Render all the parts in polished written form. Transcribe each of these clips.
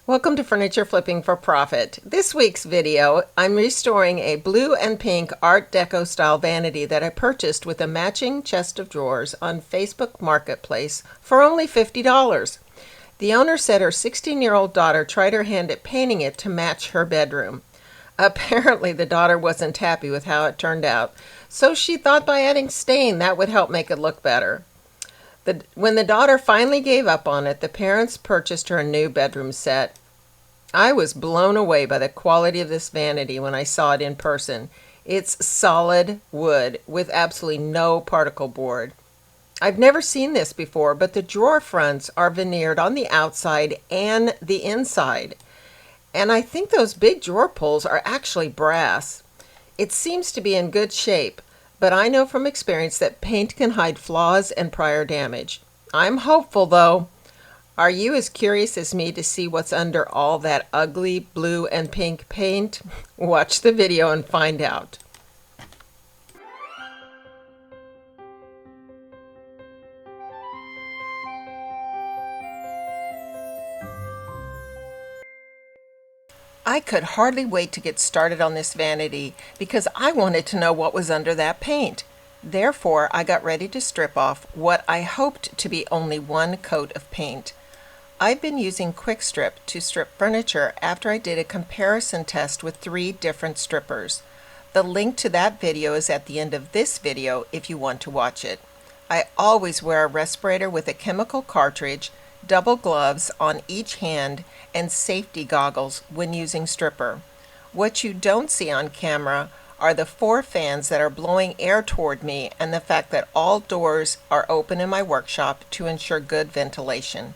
Welcome to Furniture Flipping for Profit. This week's video, I'm restoring a blue and pink Art Deco style vanity that I purchased with a matching chest of drawers on Facebook Marketplace for only $50. The owner said her 16-year-old daughter tried her hand at painting it to match her bedroom. Apparently, the daughter wasn't happy with how it turned out, so she thought by adding stain that would help make it look better. When the daughter finally gave up on it, the parents purchased her a new bedroom set. I was blown away by the quality of this vanity when I saw it in person. It's solid wood with absolutely no particle board. I've never seen this before, but the drawer fronts are veneered on the outside and the inside. And I think those big drawer pulls are actually brass. It seems to be in good shape, but I know from experience that paint can hide flaws and prior damage. I'm hopeful though. Are you as curious as me to see what's under all that ugly blue and pink paint? Watch the video and find out. I could hardly wait to get started on this vanity because I wanted to know what was under that paint. Therefore, I got ready to strip off what I hoped to be only one coat of paint. I've been using Quick Strip to strip furniture after I did a comparison test with 3 different strippers. The link to that video is at the end of this video if you want to watch it. I always wear a respirator with a chemical cartridge, double gloves on each hand, and safety goggles when using stripper. What you don't see on camera are the 4 fans that are blowing air toward me and the fact that all doors are open in my workshop to ensure good ventilation.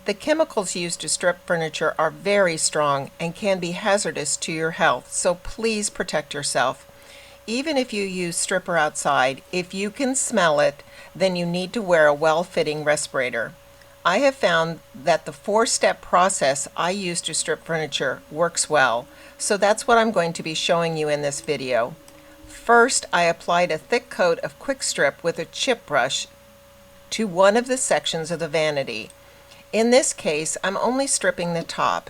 The chemicals used to strip furniture are very strong and can be hazardous to your health, so please protect yourself. Even if you use stripper outside, if you can smell it, then you need to wear a well-fitting respirator. I have found that the 4-step process I use to strip furniture works well, so that's what I'm going to be showing you in this video. First, I applied a thick coat of Quick Strip with a chip brush to one of the sections of the vanity. In this case, I'm only stripping the top.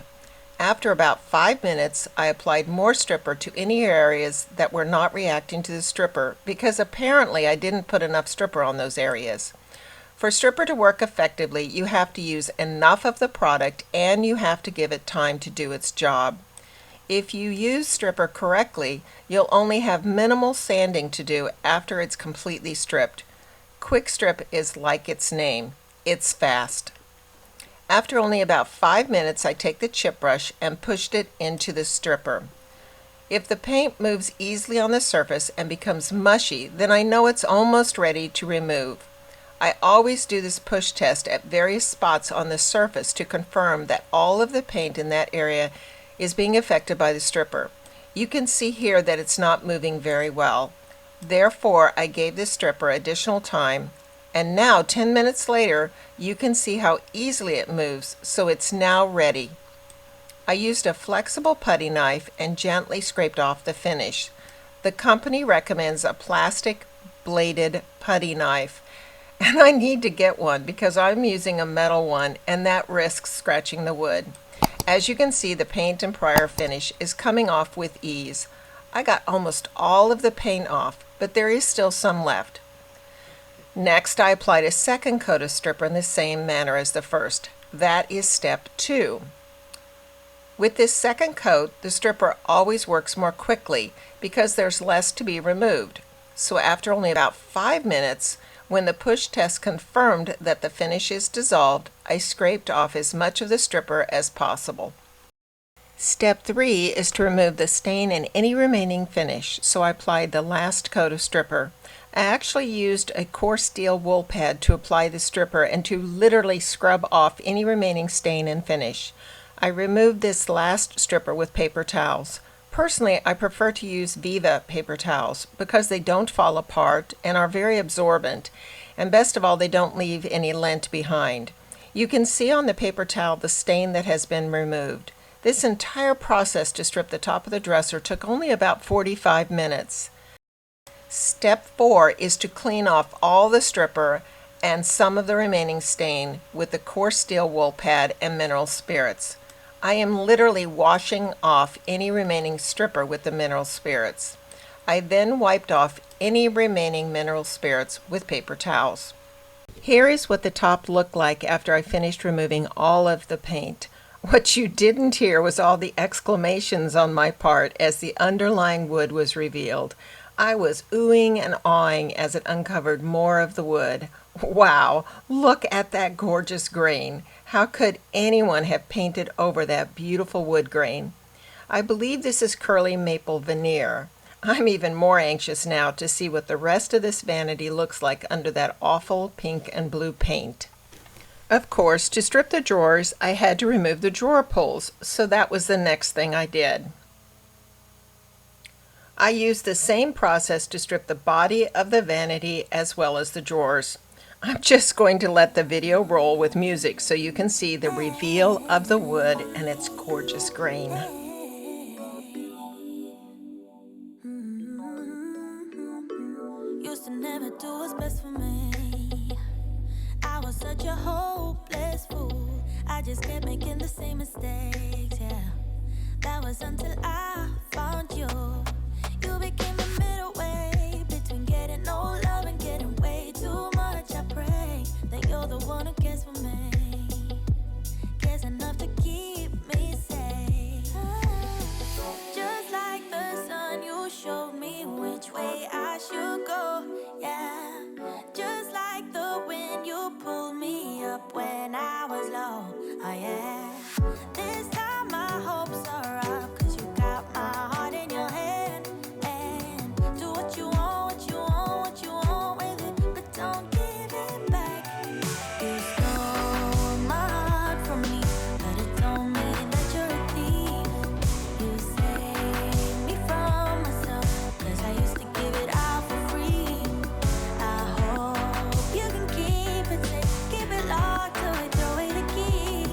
After about 5 minutes, I applied more stripper to any areas that were not reacting to the stripper because apparently I didn't put enough stripper on those areas. For stripper to work effectively, you have to use enough of the product and you have to give it time to do its job. If you use stripper correctly, you'll only have minimal sanding to do after it's completely stripped. Quick Strip is like its name. It's fast. After only about 5 minutes, I take the chip brush and pushed it into the stripper. If the paint moves easily on the surface and becomes mushy, then I know it's almost ready to remove. I always do this push test at various spots on the surface to confirm that all of the paint in that area is being affected by the stripper. You can see here that it's not moving very well. Therefore, I gave the stripper additional time, and now 10 minutes later, you can see how easily it moves, so it's now ready. I used a flexible putty knife and gently scraped off the finish. The company recommends a plastic bladed putty knife, and I need to get one because I'm using a metal one and that risks scratching the wood. As you can see, the paint and prior finish is coming off with ease. I got almost all of the paint off, but there is still some left. Next, I applied a second coat of stripper in the same manner as the first. That is step 2. With this second coat, the stripper always works more quickly because there's less to be removed. So after only about 5 minutes, when the push test confirmed that the finish is dissolved, I scraped off as much of the stripper as possible. Step 3 is to remove the stain and any remaining finish, so I applied the last coat of stripper. I actually used a coarse steel wool pad to apply the stripper and to literally scrub off any remaining stain and finish. I removed this last stripper with paper towels. Personally, I prefer to use Viva paper towels because they don't fall apart and are very absorbent, and best of all, they don't leave any lint behind. You can see on the paper towel the stain that has been removed. This entire process to strip the top of the dresser took only about 45 minutes. Step 4 is to clean off all the stripper and some of the remaining stain with the coarse steel wool pad and mineral spirits. I am literally washing off any remaining stripper with the mineral spirits. I then wiped off any remaining mineral spirits with paper towels. Here is what the top looked like after I finished removing all of the paint. What you didn't hear was all the exclamations on my part as the underlying wood was revealed. I was oohing and awing as it uncovered more of the wood. Wow, look at that gorgeous grain. How could anyone have painted over that beautiful wood grain? I believe this is curly maple veneer. I'm even more anxious now to see what the rest of this vanity looks like under that awful pink and blue paint. Of course, to strip the drawers, I had to remove the drawer pulls, so that was the next thing I did. I used the same process to strip the body of the vanity as well as the drawers. I'm just going to let the video roll with music so you can see the reveal of the wood and its gorgeous grain. Used to never do what's best for me. I was such a hopeless fool. I just kept making the same mistakes, yeah. That was until I found you. You became the middle way between getting no love and getting way too much. I pray that you're the one who cares for me, cares enough to keep me safe. Just like the sun, you showed me which way I should go, yeah. Just like the wind, you pulled me up when I was low, oh yeah. This time my hopes are up, 'cause you got my heart in your hand. And do what you want, what you want, what you want with it, but don't give it back. You stole my heart from me, but it don't mean that you're a thief. You saved me from myself, 'cause I used to give it out for free. I hope you can keep it safe, keep it locked till we throw away the key.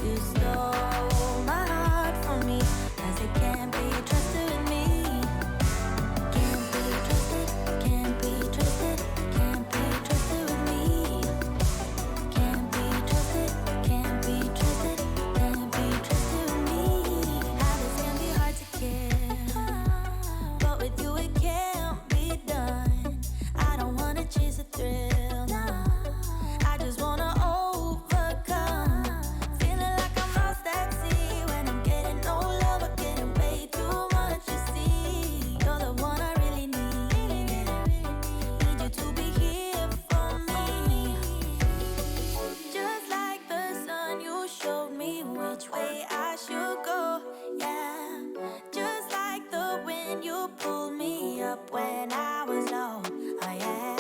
You stole my heart from me, 'cause it can't be trusted with me. Can't be trusted, can't be trusted, can't be trusted with me. Can't be trusted, can't be trusted, can't be trusted with me. Habits can be hard to kill, but with you it can't be done. I don't wanna chase a thrill, no. I just wanna overcome. Feeling like I'm lost at sea when I'm getting no love or getting way too much. You see, you're the one I really need. Need you to be here for me. Just like the sun, you showed me which way I should go, yeah. Just like the wind, you pulled me up when I was low, oh yeah.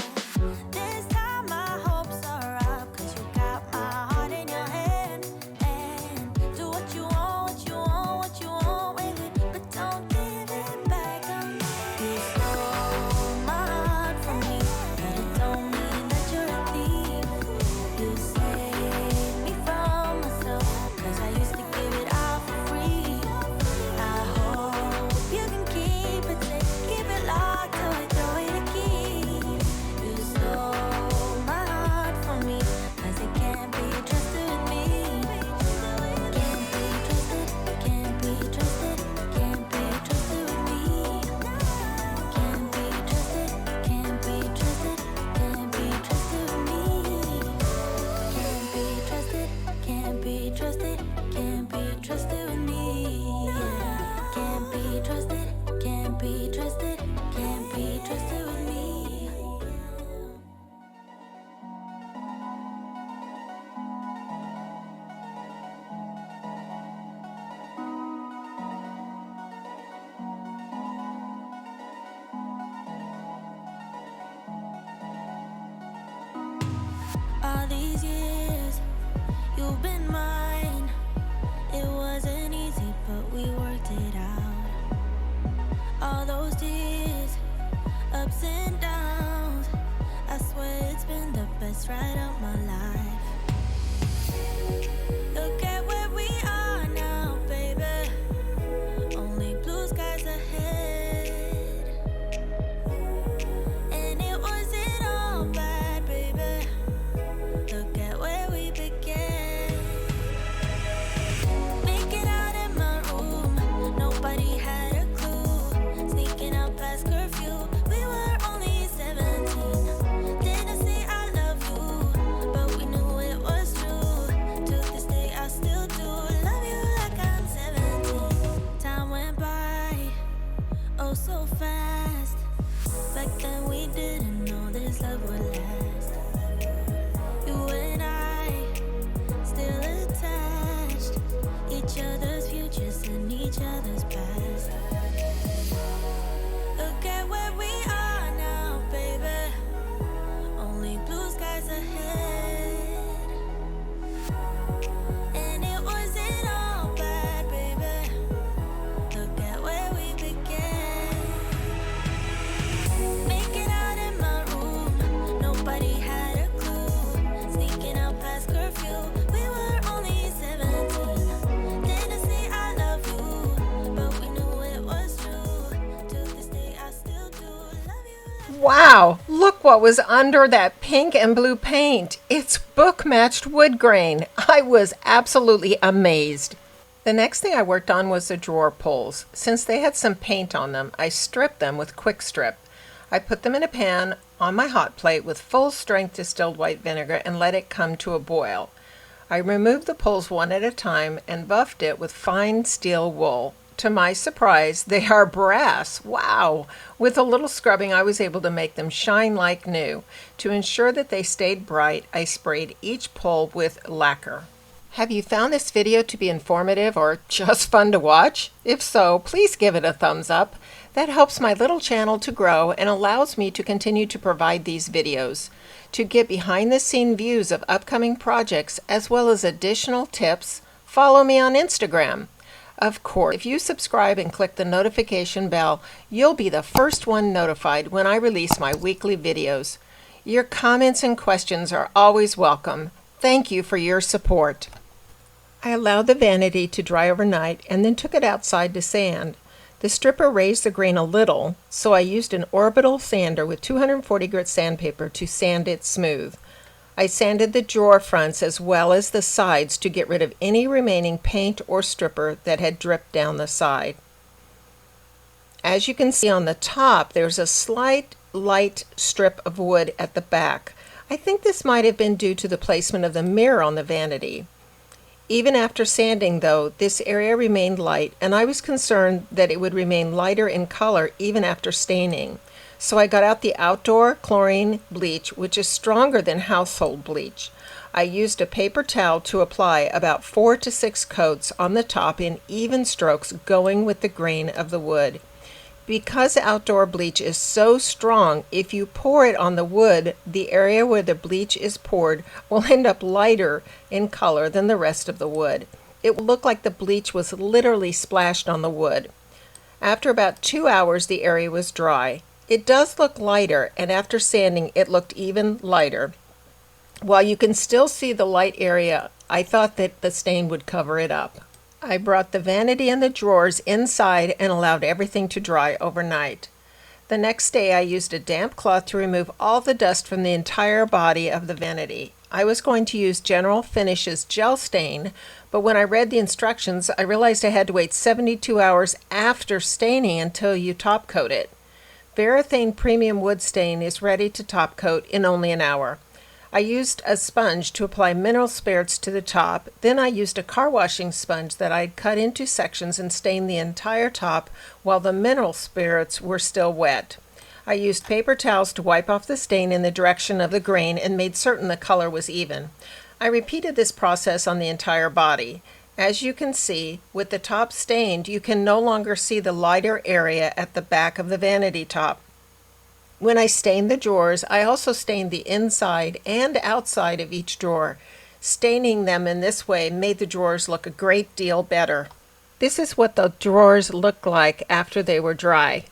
This time my hopes are up, 'cause you got my heart in your hand. And do what you want, what you want, what you want with it, but don't give it back. You stole my heart from me, but it don't mean that you're a thief. You saved me from myself, 'cause I used to give it out for free. I hope you can keep it safe, keep it locked till we throw away the key. You stole my heart from me, 'cause it can't be trusted with me. Can't be trusted, can't be trusted, can't be trusted with me. Can't be trusted, can't be trusted, can't be trusted with me. Can't be trusted, can't be trusted, can't be trusted with me. Can't be trusted, can't be trusted, can't be trusted with me. All these years, you've been mine. It wasn't easy, but we worked it out. All those tears, ups and downs, I swear it's been the best ride of my life. Look at where we are now, baby. Only blue skies ahead. And it wasn't all bad, baby. Look at where we began. Wow, look what was under that pink and blue paint. It's book-matched wood grain. I was absolutely amazed. The next thing I worked on was the drawer pulls. Since they had some paint on them, I stripped them with quick strip. I put them in a pan on my hot plate with full strength distilled white vinegar and let it come to a boil. I removed the pulls one at a time and buffed it with fine steel wool. To my surprise, they are brass. Wow! With a little scrubbing, I was able to make them shine like new. To ensure that they stayed bright, I sprayed each pull with lacquer. Have you found this video to be informative or just fun to watch? If so, please give it a thumbs up. That helps my little channel to grow and allows me to continue to provide these videos. To get behind-the-scene views of upcoming projects as well as additional tips, follow me on Instagram. Of course, if you subscribe and click the notification bell, you'll be the first one notified when I release my weekly videos. Your comments and questions are always welcome. Thank you for your support. I allowed the vanity to dry overnight and then took it outside to sand. The stripper raised the grain a little, so I used an orbital sander with 240 grit sandpaper to sand it smooth. I sanded the drawer fronts as well as the sides to get rid of any remaining paint or stripper that had dripped down the side. As you can see on the top, there's a slight light strip of wood at the back. I think this might have been due to the placement of the mirror on the vanity. Even after sanding, though, this area remained light, and I was concerned that it would remain lighter in color even after staining. So I got out the outdoor chlorine bleach, which is stronger than household bleach. I used a paper towel to apply about 4 to 6 coats on the top in even strokes going with the grain of the wood. Because outdoor bleach is so strong, if you pour it on the wood, the area where the bleach is poured will end up lighter in color than the rest of the wood. It will look like the bleach was literally splashed on the wood. After about 2 hours, the area was dry. It does look lighter, and after sanding, it looked even lighter. While you can still see the light area, I thought that the stain would cover it up. I brought the vanity and the drawers inside and allowed everything to dry overnight. The next day I used a damp cloth to remove all the dust from the entire body of the vanity. I was going to use General Finishes gel stain, but when I read the instructions, I realized I had to wait 72 hours after staining until you top coat it. Varathane Premium Wood Stain is ready to top coat in only an hour. I used a sponge to apply mineral spirits to the top. Then I used a car washing sponge that I had cut into sections and stained the entire top while the mineral spirits were still wet. I used paper towels to wipe off the stain in the direction of the grain and made certain the color was even. I repeated this process on the entire body. As you can see, with the top stained, you can no longer see the lighter area at the back of the vanity top. When I stained the drawers, I also stained the inside and outside of each drawer. Staining them in this way made the drawers look a great deal better. This is what the drawers looked like after they were dry.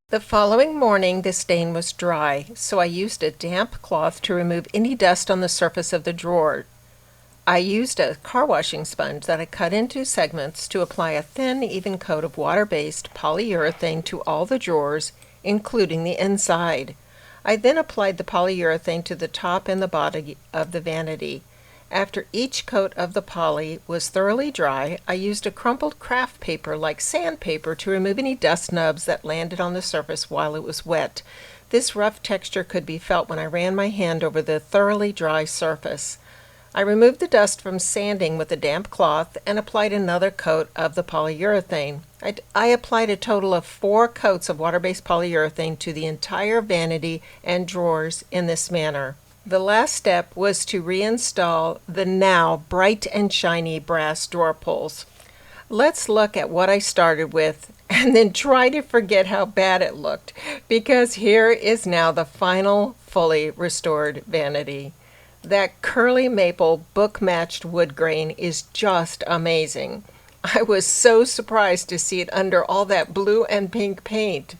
The following morning, the stain was dry, so I used a damp cloth to remove any dust on the surface of the drawer. I used a car washing sponge that I cut into segments to apply a thin, even coat of water-based polyurethane to all the drawers, including the inside. I then applied the polyurethane to the top and the bottom of the vanity. After each coat of the poly was thoroughly dry, I used a crumpled craft paper like sandpaper to remove any dust nubs that landed on the surface while it was wet. This rough texture could be felt when I ran my hand over the thoroughly dry surface. I removed the dust from sanding with a damp cloth and applied another coat of the polyurethane. I applied a total of 4 coats of water-based polyurethane to the entire vanity and drawers in this manner. The last step was to reinstall the now bright and shiny brass drawer pulls. Let's look at what I started with and then try to forget how bad it looked, because here is now the final fully restored vanity. That curly maple book-matched wood grain is just amazing. I was so surprised to see it under all that blue and pink paint.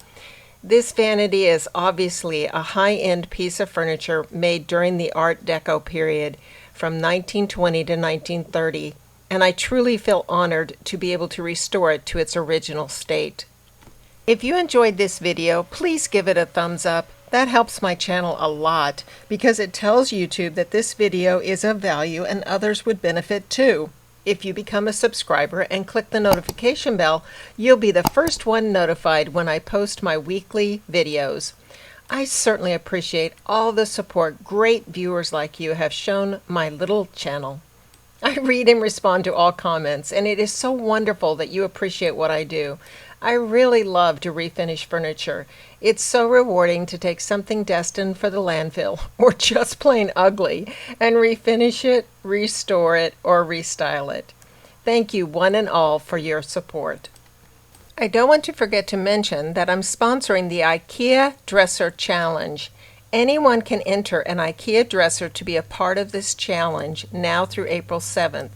This vanity is obviously a high-end piece of furniture made during the Art Deco period from 1920 to 1930, and I truly feel honored to be able to restore it to its original state. If you enjoyed this video, please give it a thumbs up. That helps my channel a lot because it tells YouTube that this video is of value and others would benefit too. If you become a subscriber and click the notification bell, you'll be the first one notified when I post my weekly videos. I certainly appreciate all the support great viewers like you have shown my little channel. I read and respond to all comments, and it is so wonderful that you appreciate what I do. I really love to refinish furniture. It's so rewarding to take something destined for the landfill, or just plain ugly, and refinish it, restore it, or restyle it. Thank you one and all for your support. I don't want to forget to mention that I'm sponsoring the IKEA Dresser Challenge. Anyone can enter an IKEA dresser to be a part of this challenge now through April 7th.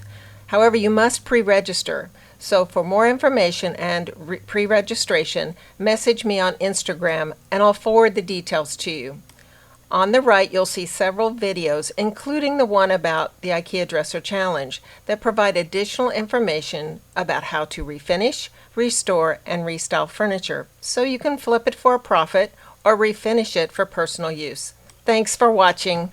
However, you must pre-register. So for more information and pre-registration, message me on Instagram and I'll forward the details to you. On the right, you'll see several videos, including the one about the IKEA Dresser Challenge, that provide additional information about how to refinish, restore, and restyle furniture so you can flip it for a profit or refinish it for personal use. Thanks for watching.